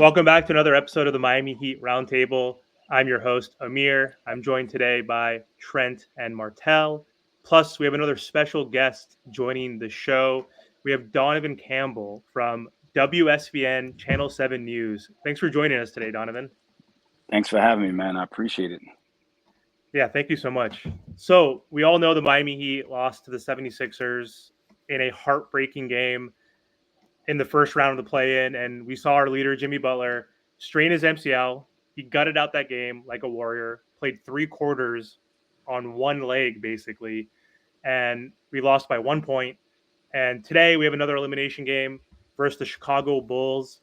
Welcome back to another episode of the Miami Heat Roundtable. I'm your host, Amir. I'm joined today by Trent and Martel. Plus, we have another special guest joining the show. We have Donovan Campbell from WSVN Channel 7 News. Thanks for joining us today, Donovan. Thanks for having me, man. I appreciate it. Yeah, thank you so much. So, we all know the Miami Heat lost to the 76ers in a heartbreaking game in the first round of the play-in, and we saw our leader Jimmy Butler strain his MCL. He gutted out that game like a warrior. Played three quarters on one leg basically, and we lost by 1 point. And today we have another elimination game versus the Chicago Bulls.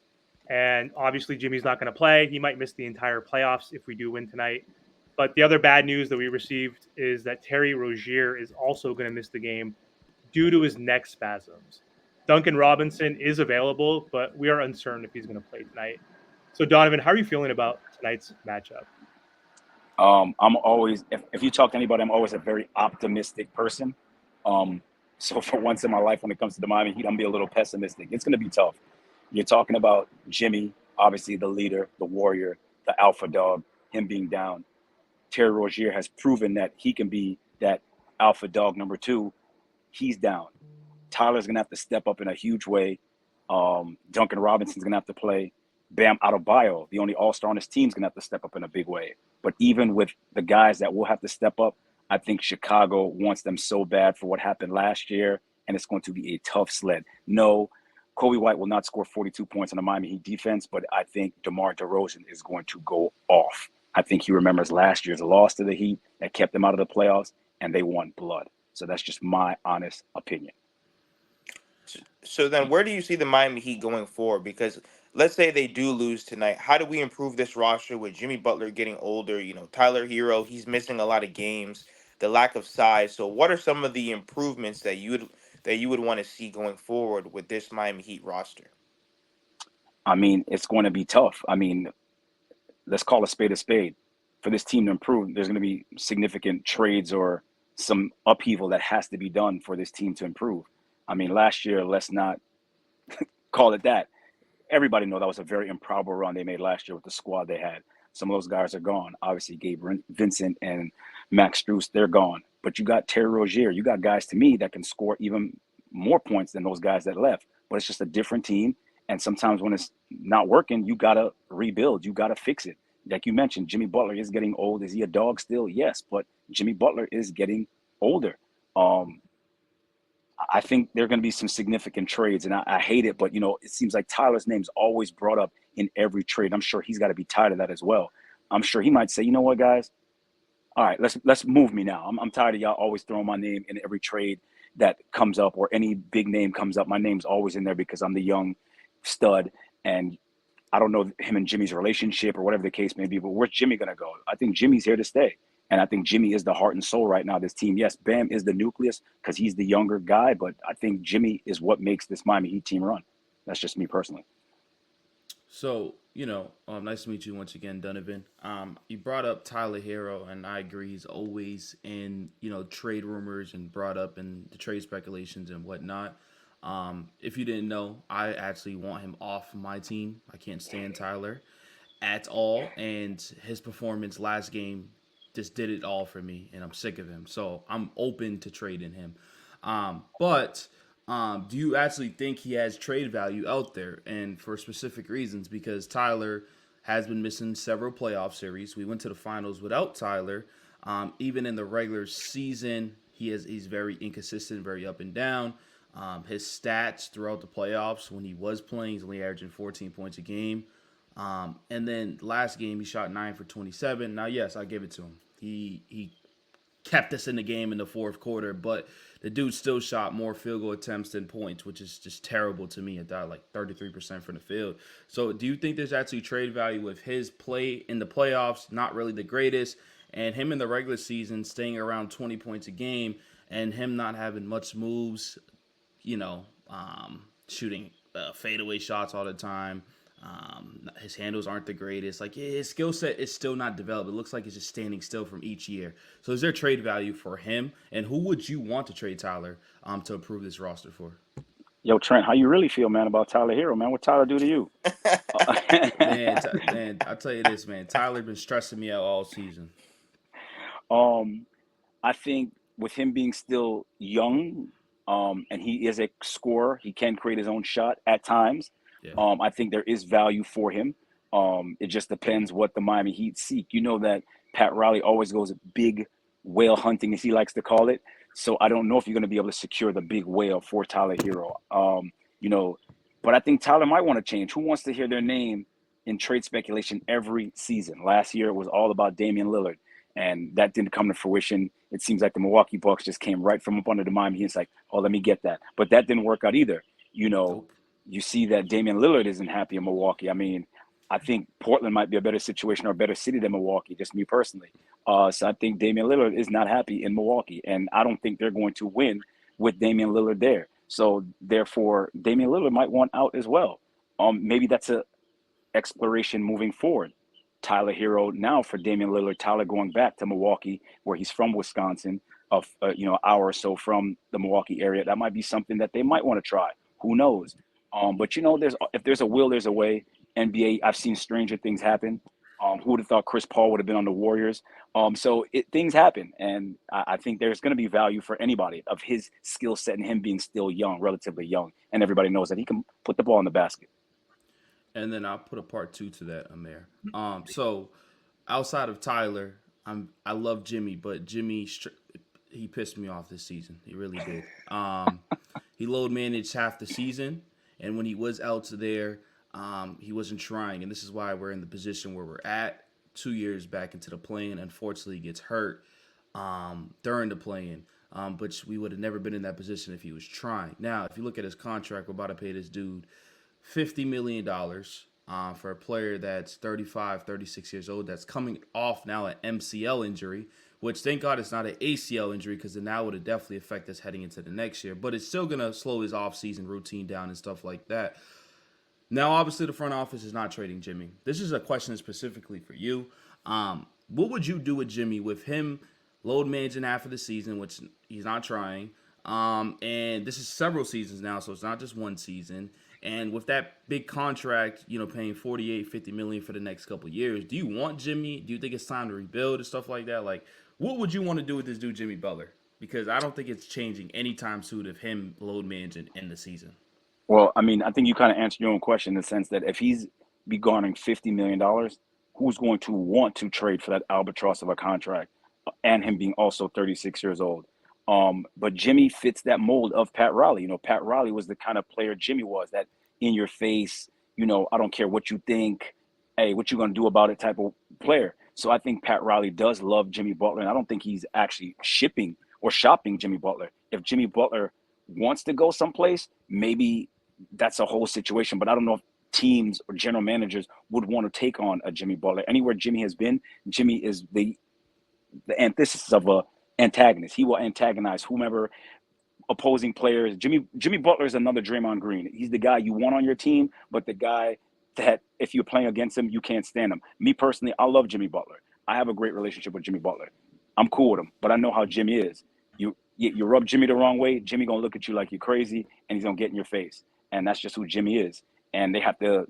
And obviously Jimmy's not going to play. He might miss the entire playoffs if we do win tonight. But the other bad news that we received is that Terry Rozier is also going to miss the game due to his neck spasms. Duncan Robinson is available, but we are uncertain if he's going to play tonight. So, Donovan, how are you feeling about tonight's matchup? I'm always, if you talk to anybody, I'm always a very optimistic person. Um, so for once in my life, when it comes to the Miami Heat, I'm gonna be a little pessimistic. It's gonna be tough. You're talking about Jimmy, obviously the leader, the warrior, the alpha dog, him being down. Terry Rozier has proven that he can be that alpha dog number two. He's down. Tyler's gonna have to step up in a huge way. Duncan Robinson's gonna have to play. Bam Adebayo, the only All-Star on his team, is gonna have to step up in a big way. But even with the guys that will have to step up, I think Chicago wants them so bad for what happened last year, and it's going to be a tough sled. No, Kobe White will not score 42 points on the Miami Heat defense, but I think DeMar DeRozan is going to go off. I think he remembers last year's loss to the Heat that kept them out of the playoffs, and they want blood. So that's just my honest opinion. So then, where do you see the Miami Heat going forward? Because let's say they do lose tonight, how do we improve this roster with Jimmy Butler getting older? Tyler Hero, he's missing a lot of games, the lack of size. So, what are some of the improvements that you would want to see going forward with this Miami Heat roster? I mean, it's going to be tough. I mean, let's call a spade a spade. For this team to improve, there's going to be significant trades or some upheaval that has to be done for this team to improve. I mean, last year, let's not call it that. Everybody know that was a very improbable run they made last year with the squad they had. Some of those guys are gone. Obviously, Gabe Vincent and Max Strus, they're gone. But you got Terry Rozier. You got guys to me that can score even more points than those guys that left. But it's just a different team. And sometimes when it's not working, you gotta rebuild. You gotta fix it. Like you mentioned, Jimmy Butler is getting old. Is he a dog still? Yes, but Jimmy Butler is getting older. Um, I think there are going to be some significant trades, and I hate it, but it seems like Tyler's name's always brought up in every trade. I'm sure he's got to be tired of that as well. I'm sure he might say, you know what, guys, all right, let's move me now. I'm tired of y'all always throwing my name in every trade that comes up or any big name comes up. My name's always in there because I'm the young stud, and I don't know him and Jimmy's relationship or whatever the case may be, but where's Jimmy going to go? I think Jimmy's here to stay. And I think Jimmy is the heart and soul right now of this team. Yes, Bam is the nucleus because he's the younger guy, but I think Jimmy is what makes this Miami Heat team run. That's just me personally. So, nice to meet you once again, Donovan. You brought up Tyler Herro, and I agree. He's always in, trade rumors and brought up in the trade speculations and whatnot. If you didn't know, I actually want him off my team. I can't stand Tyler at all, and his performance last game just did it all for me, and I'm sick of him. So I'm open to trading him. But do you actually think he has trade value out there, and for specific reasons? Because Tyler has been missing several playoff series. We went to the finals without Tyler. Even in the regular season, he's very inconsistent, very up and down. His stats throughout the playoffs when he was playing, he's only averaging 14 points a game. And then last game he shot 9 for 27. Now, yes, I give it to him. He kept us in the game in the fourth quarter, but the dude still shot more field goal attempts than points, which is just terrible to me at that, like 33% from the field. So do you think there's actually trade value with his play in the playoffs, not really the greatest, and him in the regular season staying around 20 points a game, and him not having much moves, shooting fadeaway shots all the time? His handles aren't the greatest. Like his skill set is still not developed. It looks like it's just standing still from each year. So is there trade value for him? And who would you want to trade Tyler to improve this roster for? Yo, Trent, how you really feel, man, about Tyler Hero, man? What Tyler do to you? Man, I'll tell you this, man. Tyler been stressing me out all season. um, I think with him being still young, and he is a scorer, he can create his own shot at times. Yeah. I think there is value for him. It just depends what the Miami Heat seek. You know that Pat Riley always goes big whale hunting, as he likes to call it. So I don't know if you're going to be able to secure the big whale for Tyler Hero. You know, but I think Tyler might want to change. Who wants to hear their name in trade speculation every season? Last year it was all about Damian Lillard, and that didn't come to fruition. It seems like the Milwaukee Bucks just came right from up under the Miami Heat. It's like, oh, let me get that. But that didn't work out either. You know, Nope. you see that Damian Lillard isn't happy in Milwaukee. I mean, I think Portland might be a better situation or a better city than Milwaukee, just me personally. So I think Damian Lillard is not happy in Milwaukee, and I don't think they're going to win with Damian Lillard there. So therefore, Damian Lillard might want out as well. Maybe that's a exploration moving forward. Tyler Hero now for Damian Lillard. Tyler going back to Milwaukee, where he's from Wisconsin, of hour or so from the Milwaukee area. That might be something that they might want to try. Who knows? But if there's a will, there's a way. NBA, I've seen stranger things happen. Who would have thought Chris Paul would have been on the Warriors? Things happen, and I think there's going to be value for anybody of his skill set and him being still young, relatively young, and everybody knows that he can put the ball in the basket. And then I'll put a part two to that, Amir. So outside of Tyler, I love Jimmy, but he pissed me off this season. He really did. He load managed half the season, and when he was out there, he wasn't trying, and this is why we're in the position where we're at. 2 years back into the play-in, unfortunately, he gets hurt during the play-in. But we would have never been in that position if he was trying. Now, if you look at his contract, we're about to pay this dude $50 million for a player that's 35, 36 years old, that's coming off now an MCL injury, which thank God it's not an ACL injury, because then that would have definitely affect us heading into the next year. But it's still going to slow his offseason routine down and stuff like that. Now, obviously, the front office is not trading Jimmy. This is a question specifically for you. What would you do with Jimmy with him load managing half of the season, which he's not trying? And this is several seasons now, so it's not just one season. And with that big contract, paying 48, 50 million for the next couple of years, do you want Jimmy? Do you think it's time to rebuild and stuff like that? Like, what would you want to do with this dude, Jimmy Butler? Because I don't think it's changing anytime soon of him load managing in the season. Well, I mean, I think you kind of answered your own question in the sense that if he's be garnering $50 million, who's going to want to trade for that albatross of a contract and him being also 36 years old? But Jimmy fits that mold of Pat Riley. Pat Riley was the kind of player Jimmy was, that in your face, I don't care what you think. Hey, what you going to do about it type of player. So I think Pat Riley does love Jimmy Butler, and I don't think he's actually shipping or shopping Jimmy Butler. If Jimmy Butler wants to go someplace, maybe that's a whole situation. But I don't know if teams or general managers would want to take on a Jimmy Butler. Anywhere Jimmy has been, Jimmy is the antithesis of a antagonist. He will antagonize whomever opposing players. Jimmy Butler is another Draymond Green. He's the guy you want on your team, but the guy that if you're playing against him, you can't stand him. Me personally, I love Jimmy Butler. I have a great relationship with Jimmy Butler. I'm cool with him, but I know how Jimmy is. You rub Jimmy the wrong way, Jimmy gonna look at you like you're crazy, and he's gonna get in your face. And that's just who Jimmy is. And they have to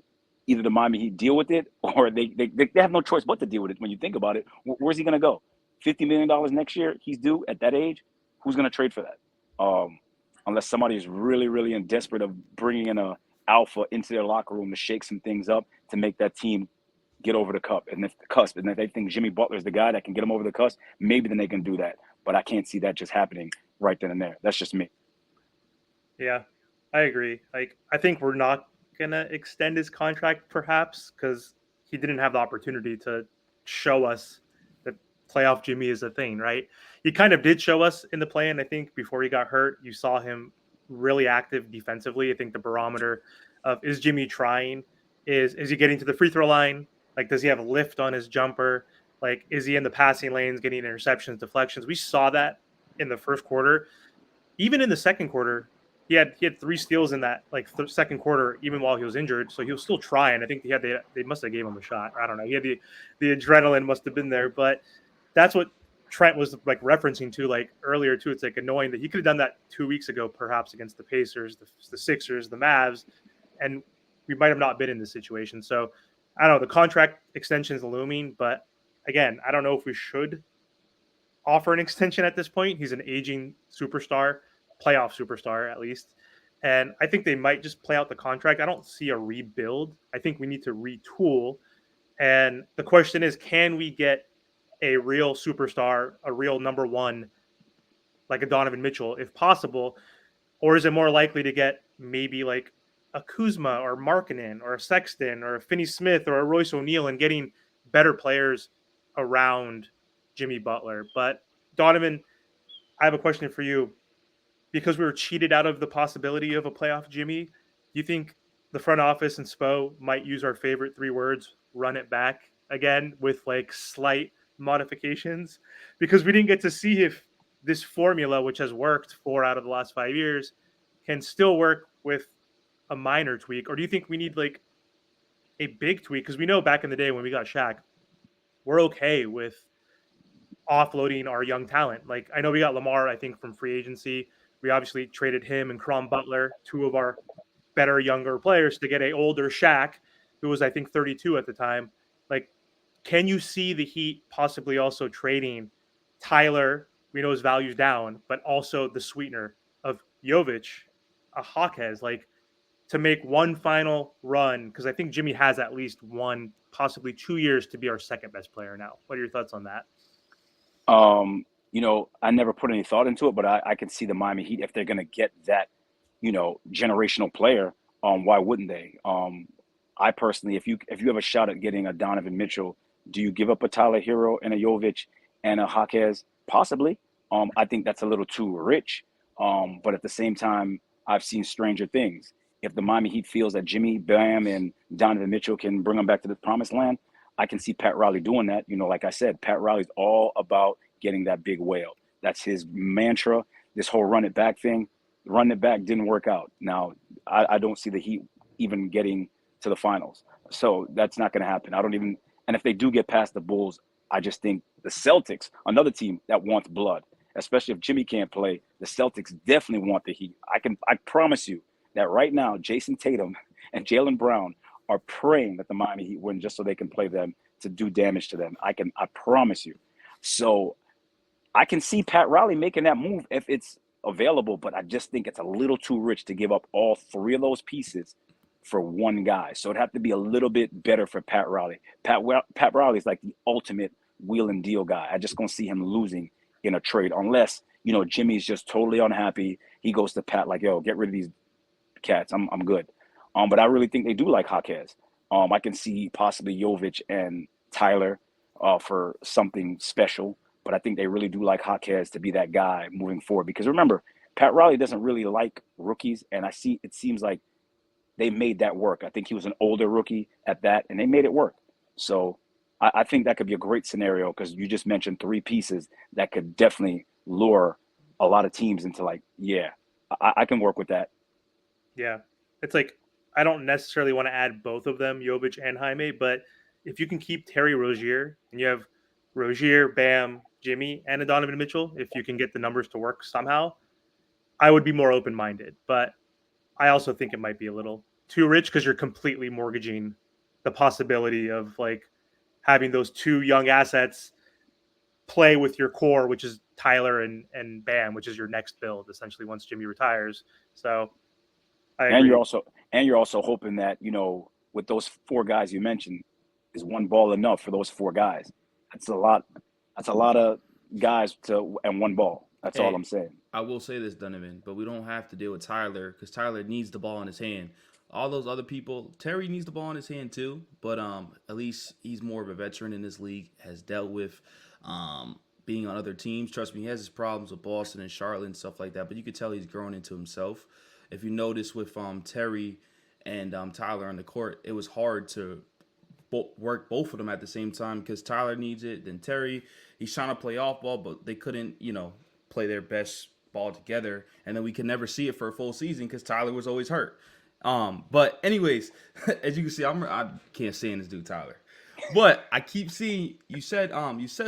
either the Miami Heat deal with it, or they have no choice but to deal with it. When you think about it, where's he gonna go? $50 million next year, he's due at that age. Who's gonna trade for that? Unless somebody is really, really in desperate of bringing in a alpha into their locker room to shake some things up to make that team get over the cusp. And if they think Jimmy Butler is the guy that can get them over the cusp, maybe then they can do that. But I can't see that just happening right then and there. That's just me. Yeah, I agree. Like, I think we're not gonna extend his contract, perhaps, because he didn't have the opportunity to show us that playoff Jimmy is a thing, right? He kind of did show us in the play-in. I think before he got hurt, you saw him really active defensively. I think the barometer of is Jimmy trying, is he getting to the free throw line? Like, does he have a lift on his jumper? Like, is he in the passing lanes getting interceptions, deflections? We saw that in the first quarter. Even in the second quarter, he had 3 steals in that second quarter, even while he was injured. So he was still trying. I think they must have gave him a shot. I don't know. He had the adrenaline must have been there, but that's what Trent was like referencing to like earlier too. It's like annoying that he could have done that 2 weeks ago, perhaps against the Pacers, the Sixers, the Mavs, and we might have not been in this situation. So I don't know. The contract extension is looming, but again, I don't know if we should offer an extension at this point. He's an aging superstar, playoff superstar at least. And I think they might just play out the contract. I don't see a rebuild. I think we need to retool. And the question is, can we get a real superstar, a real number one, like a Donovan Mitchell, if possible? Or is it more likely to get maybe like a Kuzma or Markkanen or a Sexton or a Finney Smith or a Royce O'Neal and getting better players around Jimmy Butler? But Donovan, I have a question for you. Because we were cheated out of the possibility of a playoff Jimmy, do you think the front office and Spo might use our favorite three words, run it back again with like slight modifications? Because we didn't get to see if this formula, which has worked 4 out of the last 5 years, can still work with a minor tweak. Or do you think we need like a big tweak? Because we know back in the day when we got Shaq, we're okay with offloading our young talent. Like I know we got Lamar, I think, from free agency. We obviously traded him and Crom Butler, two of our better younger players, to get a older Shaq, who was I think 32 at the time. Like, can you see the Heat possibly also trading Tyler? We know his value's down, but also the sweetener of Jovic, a Hawkes, like to make one final run, because I think Jimmy has at least 1, possibly 2 years to be our second best player now. What are your thoughts on that? I never put any thought into it, but I can see the Miami Heat, if they're going to get that, generational player, why wouldn't they? I personally, if you have a shot at getting a Donovan Mitchell, do you give up a Tyler Herro and a Jovic and a Hawkes? Possibly. I think that's a little too rich. But at the same time, I've seen stranger things. If the Miami Heat feels that Jimmy, Bam, and Donovan Mitchell can bring them back to the promised land, I can see Pat Riley doing that. Like I said, Pat Riley's all about getting that big whale. That's his mantra. This whole run it back thing, run it back didn't work out. Now, I don't see the Heat even getting to the finals. So that's not going to happen. And if they do get past the Bulls, I just think the Celtics, another team that wants blood, especially if Jimmy can't play, the Celtics definitely want the Heat. I promise you that right now, Jason Tatum and Jaylen Brown are praying that the Miami Heat win just so they can play them to do damage to them. I promise you. So I can see Pat Riley making that move if it's available, but I just think it's a little too rich to give up all three of those pieces for one guy. So it'd have to be a little bit better for Pat Riley. Pat Riley is like the ultimate wheel and deal guy. I just gonna see him losing in a trade unless, Jimmy's just totally unhappy. He goes to Pat like, yo, get rid of these cats. I'm good. But I really think they do like Hawkes. I can see possibly Jovic and Tyler for something special, but I think they really do like Hawkes to be that guy moving forward. Because remember, Pat Riley doesn't really like rookies, and it seems like they made that work. I think he was an older rookie at that, and they made it work. So I think that could be a great scenario because you just mentioned three pieces that could definitely lure a lot of teams into like, yeah, I can work with that. Yeah. It's like, I don't necessarily want to add both of them, Jovic and Jaime, but if you can keep Terry Rozier and you have Rozier, Bam, Jimmy, and a Donovan Mitchell, if you can get the numbers to work somehow, I would be more open minded. But I also think it might be a little too rich because you're completely mortgaging the possibility of like having those two young assets play with your core, which is Tyler and Bam, which is your next build essentially once Jimmy retires. So I agree. And you're also hoping that, with those four guys you mentioned, is one ball enough for those four guys? That's a lot of guys and one ball. That's all I'm saying. I will say this, Donovan, but we don't have to deal with Tyler because Tyler needs the ball in his hand. All those other people, Terry needs the ball in his hand too, but at least he's more of a veteran in this league, has dealt with being on other teams. Trust me, he has his problems with Boston and Charlotte and stuff like that, but you could tell he's grown into himself. If you notice with Terry and Tyler on the court, it was hard to work both of them at the same time because Tyler needs it. Then Terry, he's trying to play off ball, but they couldn't, play their best ball together. And then we could never see it for a full season because Tyler was always hurt. But anyways, as you can see, I can't stand this dude Tyler. But I keep seeing you said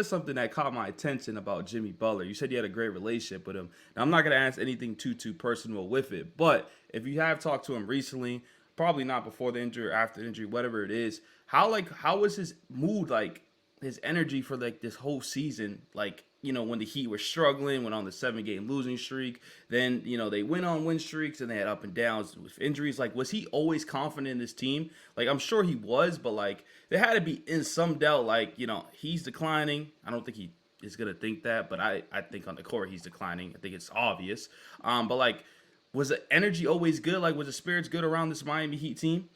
something that caught my attention about Jimmy Butler. You said you had a great relationship with him. Now I'm not gonna ask anything too personal with it, but if you have talked to him recently, probably not before the injury or after the injury, whatever it is, how was his mood like, his energy for like this whole season, like, when the Heat were struggling, went on the 7 game losing streak, then they went on win streaks and they had up and downs with injuries. Like, was he always confident in this team? Like, I'm sure he was, but like there had to be in some doubt. Like, he's declining. I don't think he is gonna think that, but I think on the court he's declining. I think it's obvious. But like, was the energy always good? Like, was the spirits good around this Miami Heat team?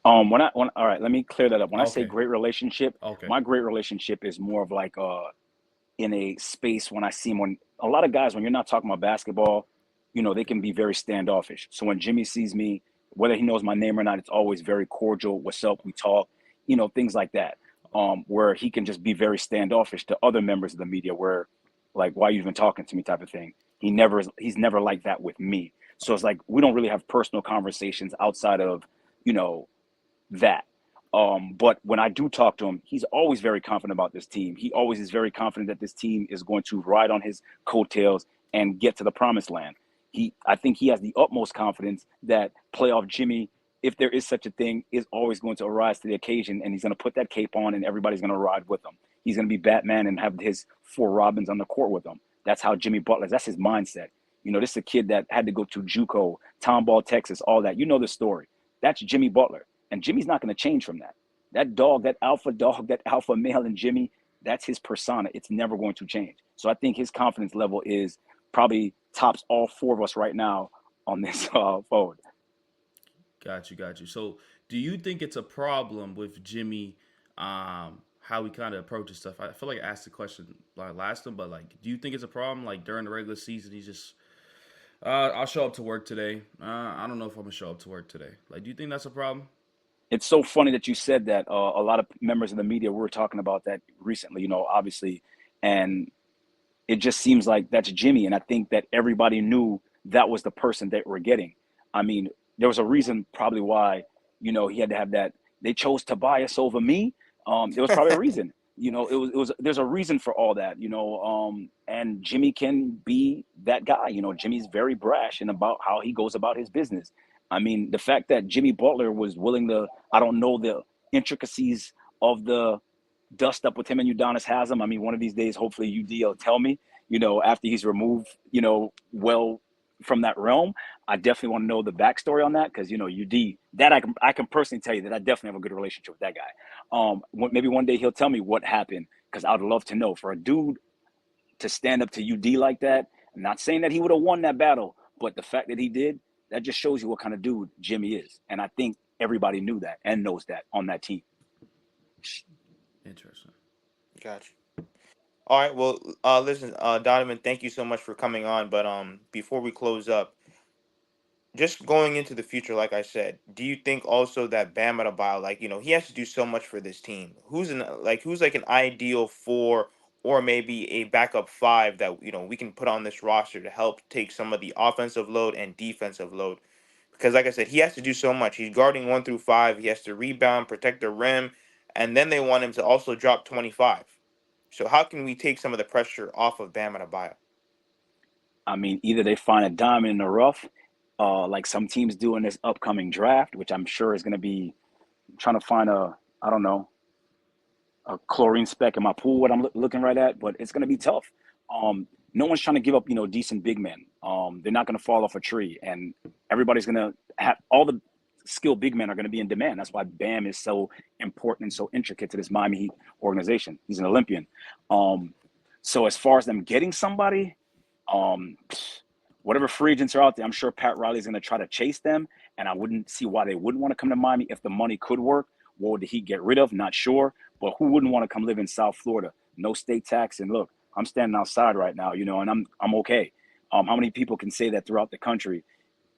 When all right, let me clear that up. When I say Okay, great relationship, okay, my great relationship is more of like in a space when I see him, when a lot of guys, when you're not talking about basketball, they can be very standoffish. So when Jimmy sees me, whether he knows my name or not, it's always very cordial. What's up? We talk, things like that. Where he can just be very standoffish to other members of the media, where like, why are you even talking to me type of thing. He's never like that with me. So it's like we don't really have personal conversations outside of, you know, that. But when I do talk to him, he's always very confident about this team. He always is very confident that this team is going to ride on his coattails and get to the promised land. I think he has the utmost confidence that playoff Jimmy, if there is such a thing, is always going to arise to the occasion, and he's going to put that cape on, and everybody's going to ride with him. He's going to be Batman and have his four Robins on the court with him. That's how Jimmy Butler. That's his mindset. This is a kid that had to go to JUCO, Tomball, Texas, all that. You know the story. That's Jimmy Butler. And Jimmy's not going to change from that. That dog, that alpha male in Jimmy, that's his persona. It's never going to change. So I think his confidence level is probably tops all four of us right now on this forward. got you. So, do you think it's a problem with Jimmy? How he kind of approaches stuff. I feel like I asked the question like last time, but like, do you think it's a problem? Like during the regular season, he's just I'll show up to work today. I don't know if I'm gonna show up to work today. Like, do you think that's a problem? It's so funny that you said that. A lot of members of the media were talking about that recently, obviously. And it just seems like that's Jimmy. And I think that everybody knew that was the person that we're getting. I mean, there was a reason probably why, he had to have that. They chose Tobias over me. There was probably a reason. There's a reason for all that, and Jimmy can be that guy. Jimmy's very brash and about how he goes about his business. I mean, the fact that Jimmy Butler was willing to, I don't know the intricacies of the dust up with him and Udonis has him. I mean, one of these days, hopefully UD will tell me, after he's removed, well from that realm. I definitely want to know the backstory on that because, UD, that I can personally tell you that I definitely have a good relationship with that guy. Maybe one day he'll tell me what happened because I would love to know. For a dude to stand up to UD like that, I'm not saying that he would have won that battle, but the fact that he did, that just shows you what kind of dude Jimmy is. And I think everybody knew that and knows that on that team. Interesting. Gotcha. All right. Well, listen, Donovan, thank you so much for coming on. But before we close up, just going into the future, like I said, do you think also that Bam Adebayo, like he has to do so much for this team? Who's like an ideal four or maybe a backup five that we can put on this roster to help take some of the offensive load and defensive load? Because like I said, he has to do so much. He's guarding 1 through 5. He has to rebound, protect the rim, and then they want him to also drop 25. So how can we take some of the pressure off of Bam Adebayo? I mean, either they find a diamond in the rough, like some teams do in this upcoming draft, which I'm sure is going to be trying to find I don't know, a chlorine speck in my pool, what I'm looking right at, but it's going to be tough. No one's trying to give up, decent big men. They're not going to fall off a tree, and everybody's going to have all the skilled big men are going to be in demand. That's why Bam is so important and so intricate to this Miami Heat organization. He's an Olympian. So as far as them getting somebody, um, whatever free agents are out there, I'm sure Pat Riley's going to try to chase them, and I wouldn't see why they wouldn't want to come to Miami if the money could work. What would the Heat get rid of? Not sure, but who wouldn't want to come live in South Florida? No state tax, and look, I'm standing outside right now, and I'm okay. How many people can say that throughout the country,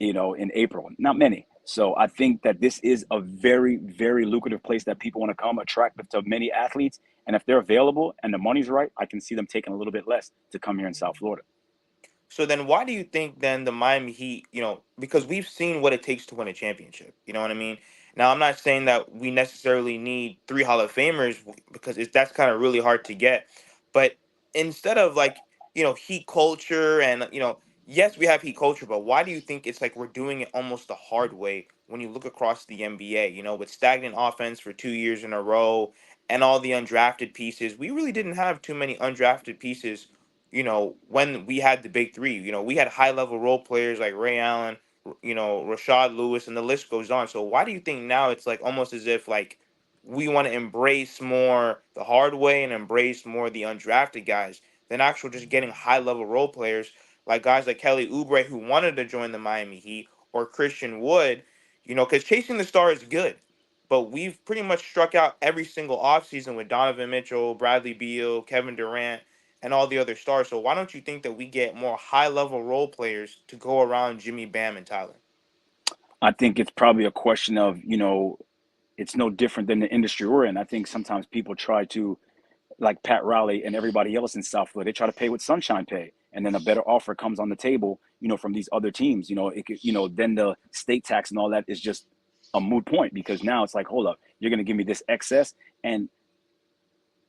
in April? Not many. So I think that this is a very, very lucrative place that people want to come, attractive to many athletes. And if they're available and the money's right, I can see them taking a little bit less to come here in South Florida. So then why do you think then the Miami Heat, because we've seen what it takes to win a championship, you know what I mean? Now, I'm not saying that we necessarily need 3 Hall of Famers because that's kind of really hard to get. But instead of like, heat culture and, yes, we have heat culture, but why do you think it's like we're doing it almost the hard way when you look across the NBA, with stagnant offense for 2 years in a row and all the undrafted pieces? We really didn't have too many undrafted pieces, when we had the big three. We had high level role players like Ray Allen, Rashad Lewis, and the list goes on. So why do you think now it's like almost as if like we want to embrace more the hard way and embrace more the undrafted guys than actual just getting high level role players like guys like Kelly Oubre who wanted to join the Miami Heat or Christian Wood, because chasing the star is good. But we've pretty much struck out every single offseason with Donovan Mitchell, Bradley Beal, Kevin Durant, and all the other stars. So why don't you think that we get more high level role players to go around Jimmy, Bam, and Tyler? I think it's probably a question of, it's no different than the industry we're in. I think sometimes people try to, like Pat Riley and everybody else in South Florida, they try to pay what sunshine pay, and then a better offer comes on the table, from these other teams. Then the state tax and all that is just a moot point, because now it's like, hold up, you're going to give me this excess, and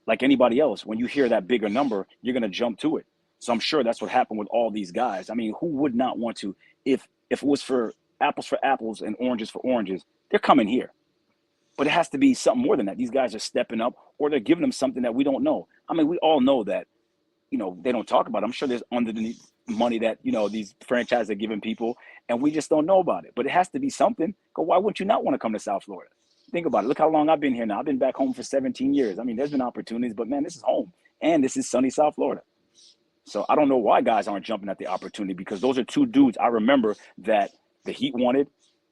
like anybody else, when you hear that bigger number, you're going to jump to it. So I'm sure that's what happened with all these guys. I mean, who would not want to, if it was for apples and oranges for oranges, they're coming here. But it has to be something more than that. These guys are stepping up, or they're giving them something that we don't know. I mean, we all know that, they don't talk about it. I'm sure there's underneath money that, these franchises are giving people, and we just don't know about it. But it has to be something. Because why wouldn't you not want to come to South Florida? Think about it. Look how long I've been here now. I've been back home for 17 years. I mean, there's been opportunities, but man, this is home. And this is sunny South Florida. So I don't know why guys aren't jumping at the opportunity, because those are two dudes I remember that the Heat wanted,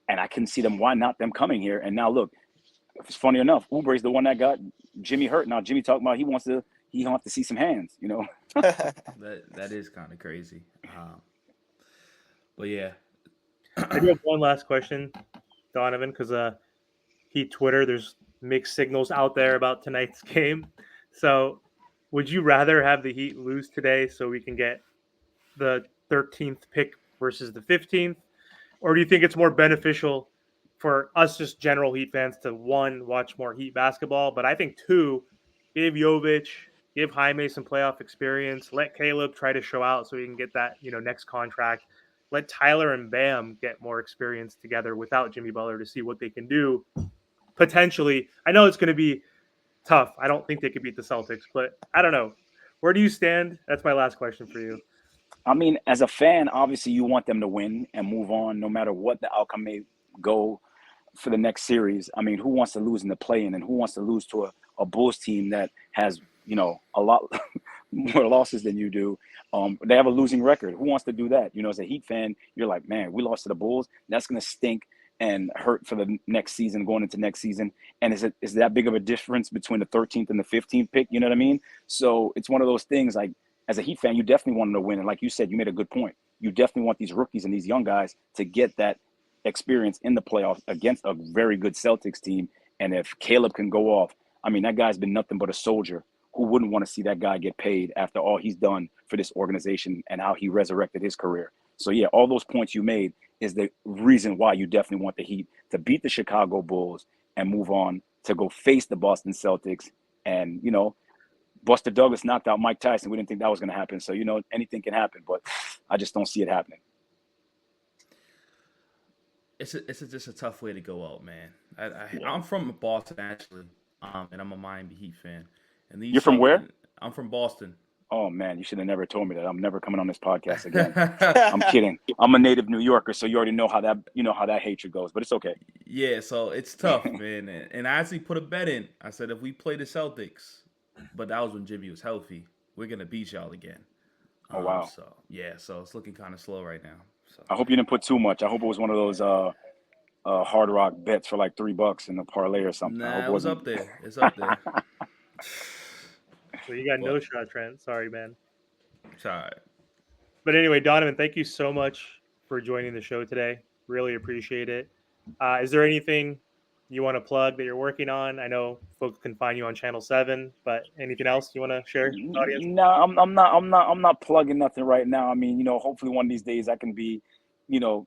and I couldn't see them. Why not them coming here? And now look, it's funny enough, Oubre's the one that got Jimmy hurt. Now Jimmy talking about he wants to see some hands, That is kind of crazy. But yeah, I do have one last question, Donovan, because Heat Twitter, there's mixed signals out there about tonight's game. So, would you rather have the Heat lose today so we can get the 13th pick versus the 15th? Or do you think it's more beneficial for us, just general Heat fans, to one, watch more Heat basketball, but I think two, give Jovic, give Jaime some playoff experience, let Caleb try to show out so he can get that, next contract. Let Tyler and Bam get more experience together without Jimmy Butler to see what they can do. Potentially, I know it's going to be tough. I don't think they could beat the Celtics, but I don't know. Where do you stand? That's my last question for you. I mean, as a fan, obviously you want them to win and move on, no matter what the outcome may go for the next series. I mean, who wants to lose in the play-in, and who wants to lose to a Bulls team that has, a lot more losses than you do? They have a losing record. Who wants to do that? As a Heat fan, you're like, man, we lost to the Bulls. That's going to stink and hurt for the next season, going into next season. And is that big of a difference between the 13th and the 15th pick? You know what I mean? So it's one of those things, like, as a Heat fan, you definitely want them to win. And like you said, you made a good point. You definitely want these rookies and these young guys to get that experience in the playoffs against a very good Celtics team. And if Caleb can go off, I mean, that guy's been nothing but a soldier. Who wouldn't want to see that guy get paid after all he's done for this organization and how he resurrected his career? So yeah, all those points you made is the reason why you definitely want the Heat to beat the Chicago Bulls and move on to go face the Boston Celtics. And, Buster Douglas knocked out Mike Tyson. We didn't think that was going to happen. So, anything can happen, but I just don't see it happening. it's just a tough way to go out, man. I'm from Boston actually, and I'm a Miami Heat fan. And You're from where? I'm from Boston. Oh man, you should have never told me that. I'm never coming on this podcast again. I'm kidding. I'm a native New Yorker, so you already know how that hatred goes. But it's okay. Yeah, so it's tough, man. And I actually put a bet in. I said if we play the Celtics, but that was when Jimmy was healthy, we're gonna beat y'all again. Oh wow. So it's looking kind of slow right now. So I hope you didn't put too much. I hope it was one of those Hard Rock bets for like $3 in the parlay or something. I hope Nah, it was up there. It's up there. So you got no shot, Trent. Sorry, man. Sorry. But anyway, Donovan, thank you so much for joining the show today. Really appreciate it. Is there anything you want to plug that you're working on? I know folks can find you on Channel 7, but anything else you want to share with the audience? No, I'm not plugging nothing right now. I mean, hopefully one of these days I can be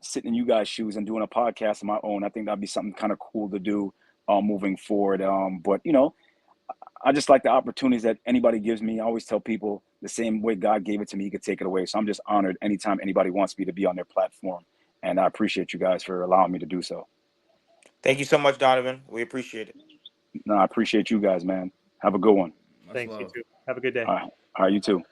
sitting in you guys' shoes and doing a podcast of my own. I think that'd be something kind of cool to do moving forward. But I just like the opportunities that anybody gives me. I always tell people the same way God gave it to me, He could take it away. So I'm just honored anytime anybody wants me to be on their platform. And I appreciate you guys for allowing me to do so. Thank you so much, Donovan. We appreciate it. No, I appreciate you guys, man. Have a good one. Thanks, you too. Have a good day. All right, you too.